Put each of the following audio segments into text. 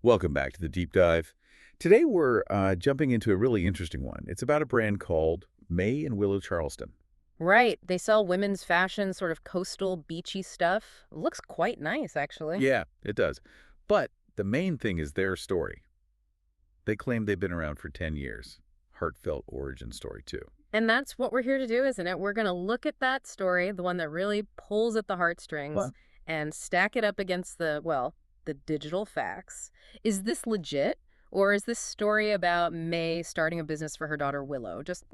Welcome back to the Deep Dive. Today we're jumping into a really interesting one. It's about a brand called Mae and Willow Charleston. Right. They sell women's fashion, sort of coastal, beachy stuff. Looks quite nice, actually. Yeah, it does. But the main thing is their story. They claim they've been around for 10 years. Heartfelt origin story, too. And that's what we're here to do, isn't it? We're going to look at that story, the one that really pulls at the heartstrings, What? and stack it up against the digital facts. Is this legit? Or is this story about May starting a business for her daughter Willow? Just,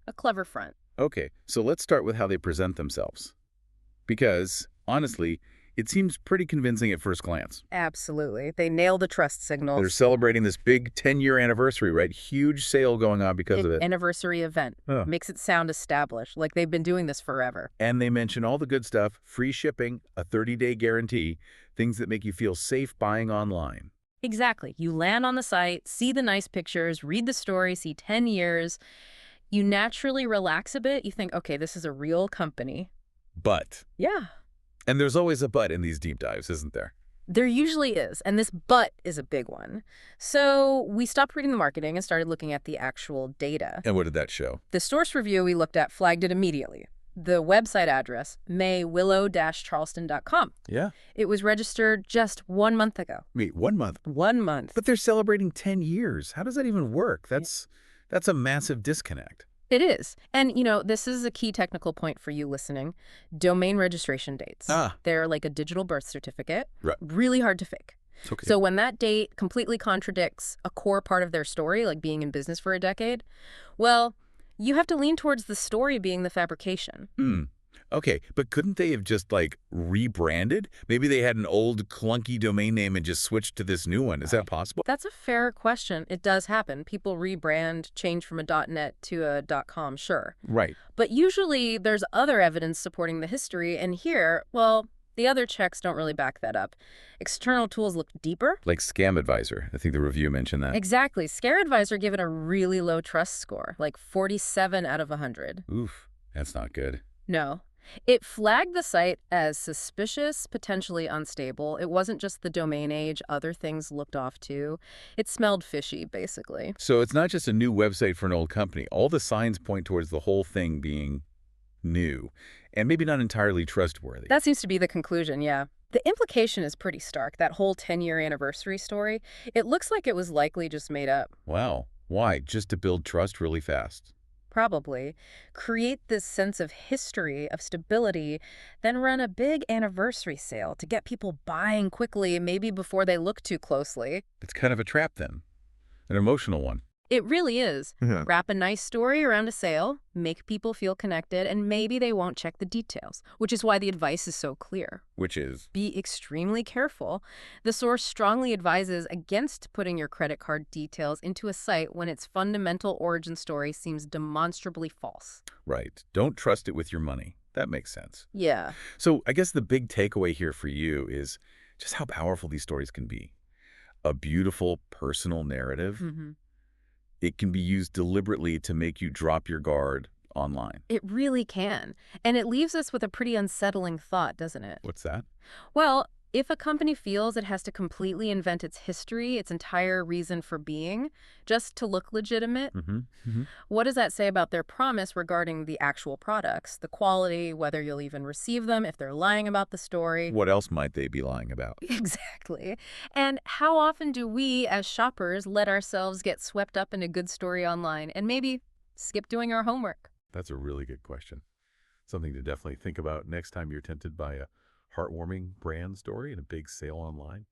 a clever front. Okay, so let's start with how they present themselves. Because, honestly, it seems pretty convincing at first glance. Absolutely. They nail the trust They're signals. celebrating this big 10-year anniversary, right? Huge sale going on because of it. Anniversary event. Huh. Makes it sound established, like they've been doing this forever. And they mention all the good stuff, free shipping, a 30-day guarantee, things that make you feel safe buying online. Exactly. You land on the site, see the nice pictures, read the story, see 10 years. You naturally relax a bit. You think, okay, this is a real company. But, Yeah, and there's always a but in these deep dives, isn't there? there usually is. And this but is a big one. So we stopped reading the marketing and started looking at the actual data. And what did that show? The source review we looked at flagged it immediately. The website address, maywillow-charleston.com. Yeah. It was registered just 1 month ago. Wait, 1 month. 1 month. But they're celebrating 10 years. How does that even work? That's a massive disconnect. It is. And, this is a key technical point for you listening. Domain registration dates. They're like a digital birth certificate. Right. Really hard to fake. It's okay. So when that date completely contradicts a core part of their story, like being in business for a decade, well, you have to lean towards the story being the fabrication. Okay, but couldn't they have just, rebranded? Maybe they had an old, clunky domain name and just switched to this new one. Is that possible? That's a fair question. It does happen. People rebrand, change from a .net to a .com, sure. Right. But usually there's other evidence supporting the history, and here, well, the other checks don't really back that up. External tools look deeper. Like Scam Advisor. I think the review mentioned that. Exactly. Scare Advisor given a really low trust score, like 47 out of 100. Oof, that's not good. No. It flagged the site as suspicious, potentially unstable. It wasn't just the domain age. Other things looked off, too. It smelled fishy, basically. So it's not just a new website for an old company. All the signs point towards the whole thing being new and maybe not entirely trustworthy. That seems to be the conclusion, yeah. The implication is pretty stark, that whole 10-year anniversary story. It looks like it was likely just made up. Wow. Why? Just to build trust really fast? Probably. Create this sense of history, of stability, then run a big anniversary sale to get people buying quickly, maybe before they look too closely. It's kind of a trap then. An emotional one. It really is. Yeah. Wrap a nice story around a sale, make people feel connected, and maybe they won't check the details, which is why the advice is so clear. Which is? Be extremely careful. The source strongly advises against putting your credit card details into a site when its fundamental origin story seems demonstrably false. Right. Don't trust it with your money. That makes sense. Yeah. So I guess the big takeaway here for you is just how powerful these stories can be. A beautiful personal narrative. Mm-hmm. It can be used deliberately to make you drop your guard online. It really can. And it leaves us with a pretty unsettling thought, doesn't it? What's that? Well, if a company feels it has to completely invent its history, its entire reason for being, just to look legitimate, what does that say about their promise regarding the actual products, the quality, whether you'll even receive them, if they're lying about the story? What else might they be lying about? Exactly. And how often do we, as shoppers, let ourselves get swept up in a good story online and maybe skip doing our homework? That's a really good question. Something to definitely think about next time you're tempted by a heartwarming brand story and a big sale online.